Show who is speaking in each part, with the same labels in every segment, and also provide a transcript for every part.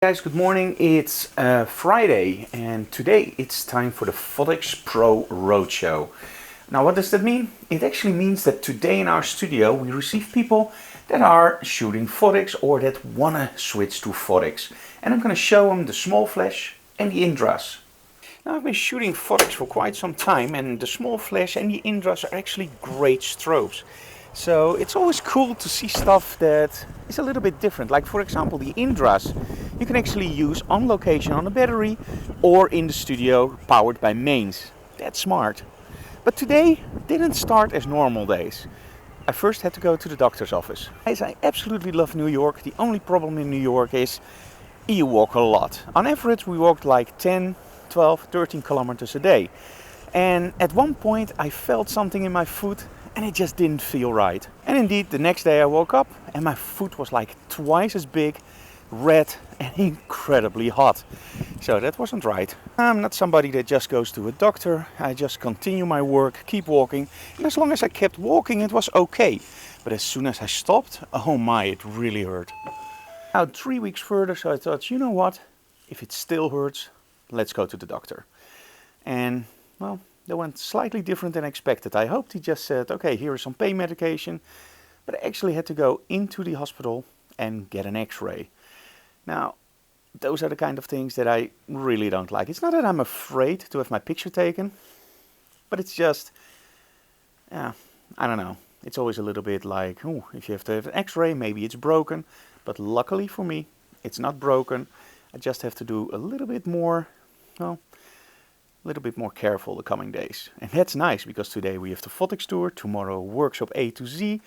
Speaker 1: Guys, good morning. It's Friday and today it's time for the Phottix Pro Roadshow. Now what does that mean? It actually means that today in our studio we receive people that are shooting Phottix or that want to switch to Phottix. And I'm going to show them the small flash and the Indras. Now I've been shooting Phottix for quite some time and the small flash and the Indras are actually great strobes. So it's always cool to see stuff that is a little bit different. Like for example the Indras you can actually use on location on a battery or in the studio powered by mains. That's smart. But today didn't start as normal days. I first had to go to the doctor's office. As I absolutely love New York, the only problem in New York is you walk a lot. On average we walked like 10, 12, 13 kilometers a day. And at one point I felt something in my foot and it just didn't feel right. And indeed the next day I woke up and my foot was like twice as big, red and incredibly hot. So that wasn't right. I'm not somebody that just goes to a doctor. I just continue my work, keep walking. And as long as I kept walking it was okay. But as soon as I stopped, oh my, it really hurt. Now 3 weeks further, so I thought, you know what? If it still hurts, let's go to the doctor. And well, that went slightly different than expected. I hoped he just said, okay, here is some pain medication. But I actually had to go into the hospital and get an x-ray. Now, those are the kind of things that I really don't like. It's not that I'm afraid to have my picture taken, but it's just, yeah, I don't know. It's always a little bit like, oh, if you have to have an x-ray, maybe it's broken. But luckily for me, it's not broken. I just have to do a little bit more, well, a little bit more careful the coming days. And that's nice because today we have the Phottix Tour, tomorrow workshop A to Z.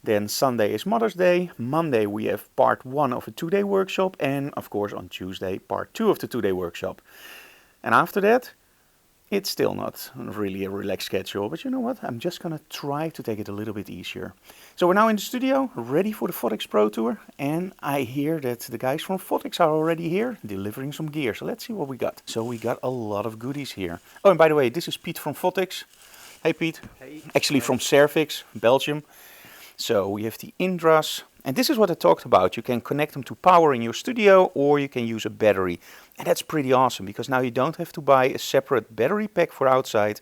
Speaker 1: Then Sunday is Mother's Day, Monday we have part 1 of a 2-day workshop and of course on Tuesday part 2 of the 2-day workshop. And after that, it's still not really a relaxed schedule, but you know what, I'm just gonna try to take it a little bit easier. So we're now in the studio, ready for the Phottix Pro Tour, and I hear that the guys from Phottix are already here, delivering some gear. So let's see what we got. So we got a lot of goodies here. Oh, and by the way, this is Piet from Phottix. Hey Piet. Hey. Actually from Servix, Belgium. So we have the Indras, and this is what I talked about. You can connect them to power in your studio or you can use a battery. And that's pretty awesome because now you don't have to buy a separate battery pack for outside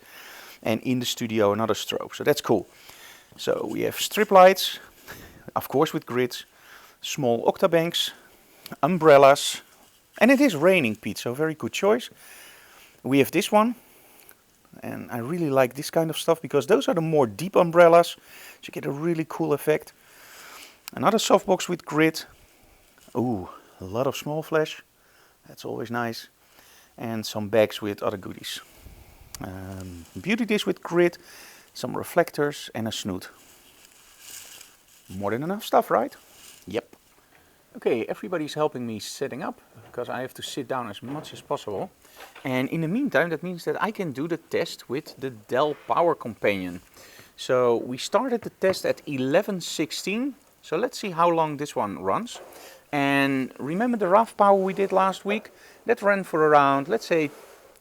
Speaker 1: and in the studio another strobe. So that's cool. So we have strip lights, of course with grids, small octabanks, umbrellas, and it is raining, Pete, so very good choice. We have this one. And I really like this kind of stuff because those are the more deep umbrellas. So you get a really cool effect. Another softbox with grid. Ooh, a lot of small flash. That's always nice. And some bags with other goodies. Beauty dish with grid. Some reflectors and a snoot. More than enough stuff, right? Yep. Okay, everybody's helping me setting up because I have to sit down as much as possible. And in the meantime, that means that I can do the test with the Dell Power Companion. So we started the test at 11:16. So let's see how long this one runs. And remember the RAV power we did last week? That ran for around, let's say,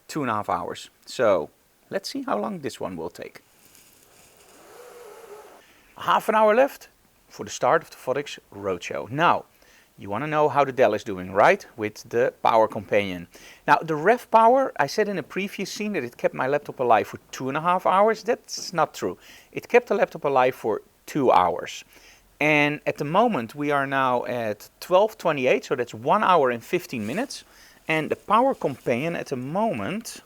Speaker 1: 2.5 hours. So let's see how long this one will take. Half an hour left for the start of the Phottix Roadshow. Now, you want to know how the Dell is doing, right? With the Power Companion. Now, the REV Power, I said in a previous scene that it kept my laptop alive for 2.5 hours. That's not true. It kept the laptop alive for 2 hours. And at the moment, we are now at 12:28, so that's 1 hour and 15 minutes. And the Power Companion at the moment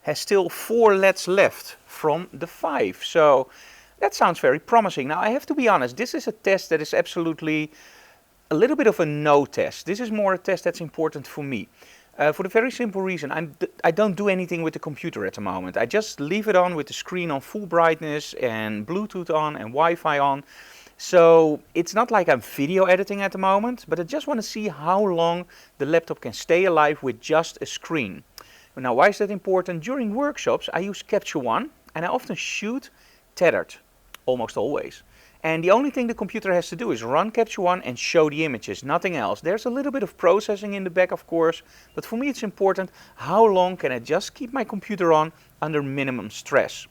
Speaker 1: has still 4 LEDs left from the 5. So that sounds very promising. Now, I have to be honest, this is a test that is absolutely a little bit of a no test. This is more a test that's important for me. For the very simple reason, I don't do anything with the computer at the moment. I just leave it on with the screen on full brightness and Bluetooth on and Wi-Fi on. So it's not like I'm video editing at the moment, but I just want to see how long the laptop can stay alive with just a screen. Now, why is that important? During workshops, I use Capture One and I often shoot tethered, almost always. And the only thing the computer has to do is run Capture One and show the images, nothing else. There's a little bit of processing in the back, of course, but for me it's important how long can I just keep my computer on under minimum stress.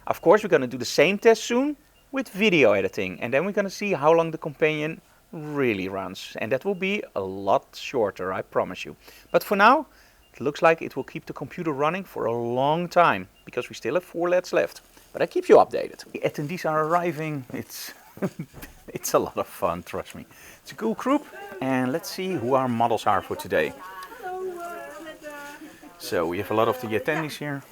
Speaker 1: Of course, we're going to do the same test soon with video editing, and then we're going to see how long the companion really runs, and that will be a lot shorter, I promise you. But for now, it looks like it will keep the computer running for a long time, because we still have 4 LEDs left. But I keep you updated. The attendees are arriving. It's it's a lot of fun, trust me. It's a cool group, and let's see who our models are for today. So we have a lot of the attendees here.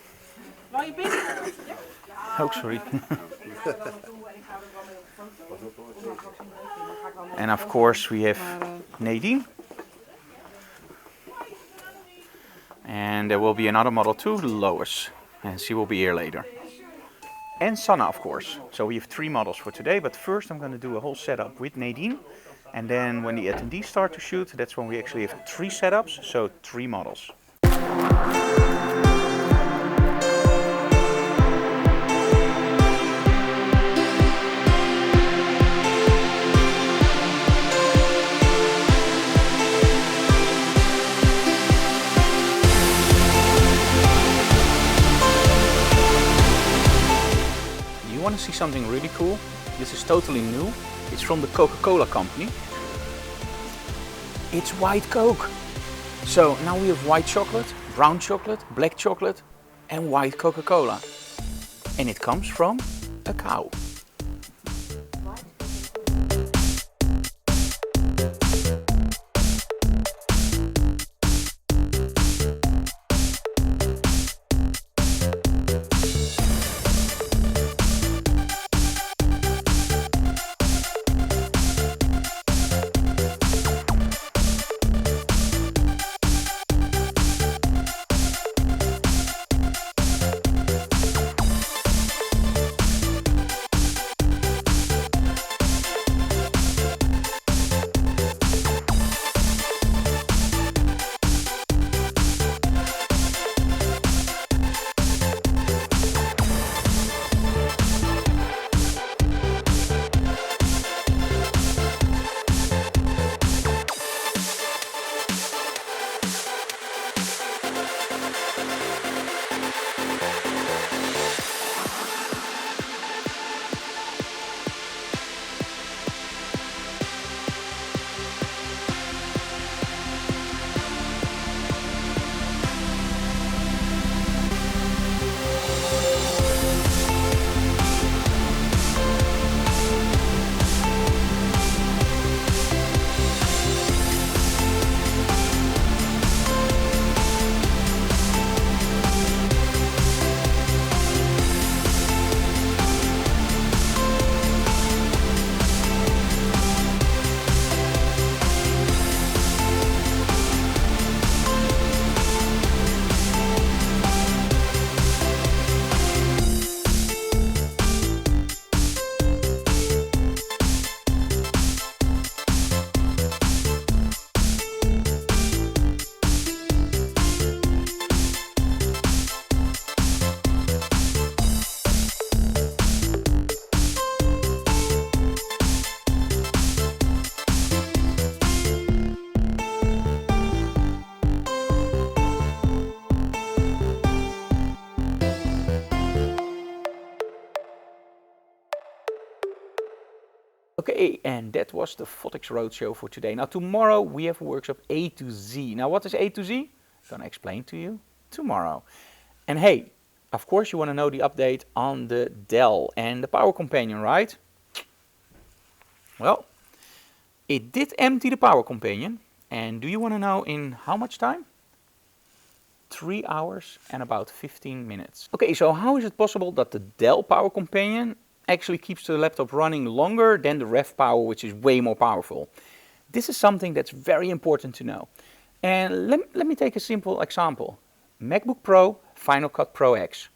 Speaker 1: Oh, sorry. And of course we have Nadine. And there will be another model too, Lois. And she will be here later. And Sanne, of course. So we have 3 models for today, but first I'm going to do a whole setup with Nadine. And then when the attendees start to shoot, that's when we actually have 3 setups, so 3 models. Want to see something really cool? This is totally new. It's from the Coca-Cola company. It's white Coke. So now we have white chocolate, brown chocolate, black chocolate and white Coca-Cola. And it comes from a cow. Okay, and that was the Phottix Roadshow for today. Now tomorrow we have a workshop A to Z. Now what is A to Z? I'm gonna explain to you tomorrow. And hey, of course you want to know the update on the Dell and the Power Companion, right? Well, it did empty the Power Companion. And do you want to know in how much time? 3 hours and about 15 minutes. Okay, so how is it possible that the Dell Power Companion actually keeps the laptop running longer than the Rev Power, which is way more powerful? This is something that's very important to know. And let me take a simple example. MacBook Pro, Final Cut Pro X.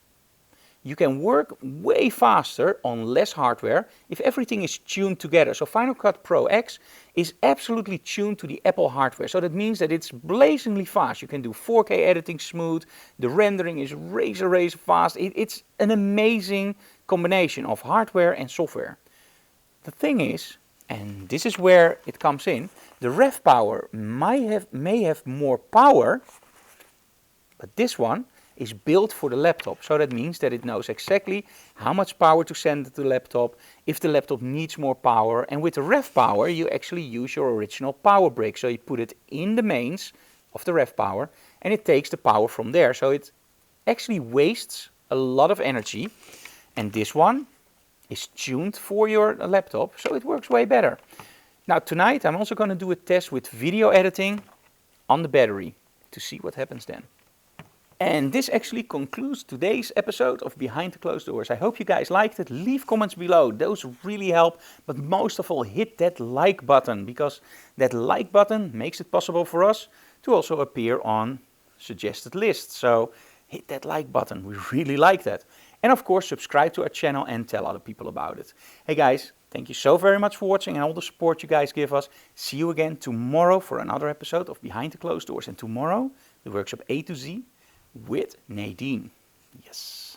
Speaker 1: You can work way faster on less hardware if everything is tuned together. So Final Cut Pro X is absolutely tuned to the Apple hardware. So that means that it's blazingly fast. You can do 4K editing smooth. The rendering is razor fast. It's an amazing combination of hardware and software. The thing is, and this is where it comes in, the Rev Power may have more power, but this one is built for the laptop. So that means that it knows exactly how much power to send to the laptop, if the laptop needs more power. And with the ref power, you actually use your original power brick. So you put it in the mains of the ref power and it takes the power from there. So it actually wastes a lot of energy. And this one is tuned for your laptop, so it works way better. Now tonight I'm also going to do a test with video editing on the battery to see what happens then. And this actually concludes today's episode of Behind the Closed Doors. I hope you guys liked it. Leave comments below, those really help. But most of all, hit that like button, because that like button makes it possible for us to also appear on suggested lists. So hit that like button, we really like that. And of course, subscribe to our channel and tell other people about it. Hey guys, thank you so very much for watching and all the support you guys give us. See you again tomorrow for another episode of Behind the Closed Doors. And tomorrow, the workshop A to Z with Nadine. Yes.